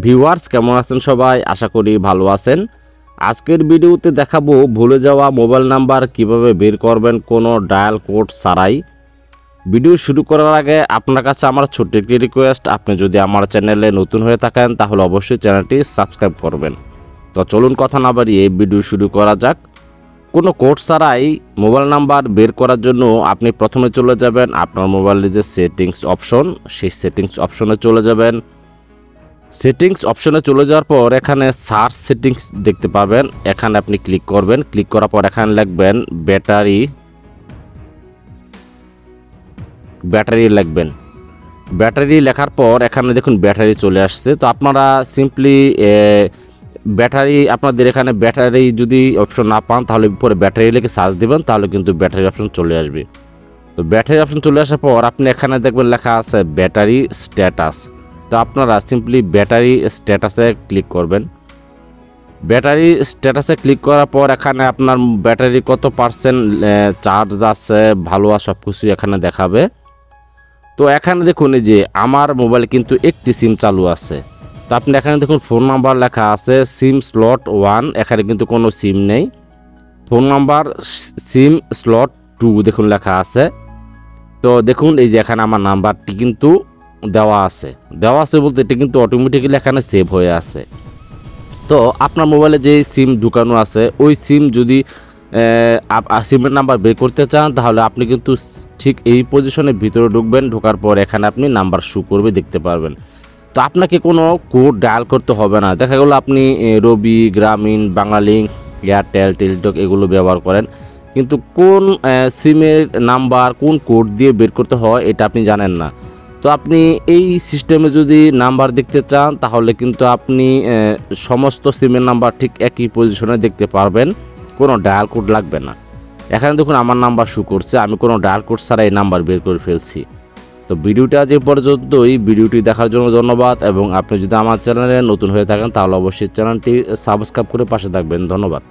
Viewers কেমন আছেন সবাই? আশা করি ভালো আছেন। আজকের ভিডিওতে দেখাবো ভুলে যাওয়া মোবাইল নাম্বার কিভাবে বের করবেন কোনো ডায়াল কোড ছাড়াই। ভিডিও শুরু করার আগে আপনার কাছে আমার ছোট্ট একটি রিকোয়েস্ট, আপনি যদি আমার চ্যানেলে নতুন হয়ে থাকেন তাহলে অবশ্যই চ্যানেলটি সাবস্ক্রাইব করবেন। তো চলুন কথা না বাড়িয়ে ভিডিও শুরু করা যাক। কোনো কোড ছাড়াই মোবাইল নাম্বার বের করার জন্য আপনি প্রথমে চলে যাবেন আপনার মোবাইলের যে সেটিংস অপশন, সেই সেটিংস অপশনে চলে যাবেন। সেটিংস অপশনে চলে যাওয়ার পর এখানে সার্চ সেটিংস দেখতে পাবেন, এখানে আপনি ক্লিক করবেন। ক্লিক করার পর এখানে লিখবেন ব্যাটারি লিখবেন। ব্যাটারি লেখার পর এখানে দেখুন ব্যাটারি চলে আসছে। তো আপনারা সিম্পলি ব্যাটারি, আপনাদের এখানে ব্যাটারি যদি অপশন না পান তাহলে পরে ব্যাটারি লিখে সার্চ দেবেন, তাহলে কিন্তু ব্যাটারি অপশন চলে আসবে। তো ব্যাটারি অপশন চলে আসার পর আপনি এখানে দেখবেন লেখা আছে ব্যাটারি স্ট্যাটাস। তো আপনারা সিম্পলি ব্যাটারি স্ট্যাটাসে ক্লিক করবেন। ব্যাটারি স্ট্যাটাসে ক্লিক করার পর এখানে আপনার ব্যাটারি কত পার্সেন্ট চার্জ আছে, ভালো আছে, সব কিছু এখানে দেখাবে। তো এখানে দেখুন এই যে আমার মোবাইলে কিন্তু একটি সিম চালু আছে। তো আপনি এখানে দেখুন ফোন নাম্বার লেখা আছে সিম স্লট 1, এখানে কিন্তু কোনো সিম নেই। ফোন নাম্বার সিম স্লট 2 দেখুন লেখা আছে। তো দেখুন এই যে এখানে আমার নাম্বারটি কিন্তু দেওয়া আছে বলতে এটি কিন্তু অটোমেটিক্যালি এখানে সেভ হয়ে আছে। তো আপনার মোবাইলে যে সিম ঢুকানো আছে ওই সিম যদি সিমের নাম্বার বের করতে চান তাহলে আপনি কিন্তু ঠিক এই পজিশনের ভিতরে ঢুকবেন। ঢোকার পর এখানে আপনি নাম্বার শো করবে, দেখতে পারবেন। তো আপনাকে কোনো কোড ডায়াল করতে হবে না। দেখা গেলো আপনি রবি, গ্রামীণ, বাংলালিংক, এয়ারটেল, টেলিটক এগুলো ব্যবহার করেন, কিন্তু কোন সিমের নাম্বার কোন কোড দিয়ে বের করতে হয় এটা আপনি জানেন না। তো আপনি এই সিস্টেমে যদি নাম্বার দেখতে চান তাহলে কিন্তু আপনি সমস্ত সিমের নাম্বার ঠিক একই পজিশনে দেখতে পারবেন, কোনো ডায়াল কোড লাগবে না। এখানে দেখুন আমার নাম্বার শো করছে, আমি কোনো ডায়াল কোড ছাড়া এই নাম্বার বের করে ফেলছি। তো ভিডিওটা আজ এই পর্যন্তই। ভিডিওটি দেখার জন্য ধন্যবাদ, এবং আপনি যদি আমার চ্যানেলে নতুন হয়ে থাকেন তাহলে অবশ্যই চ্যানেলটি সাবস্ক্রাইব করে পাশে থাকবেন। ধন্যবাদ।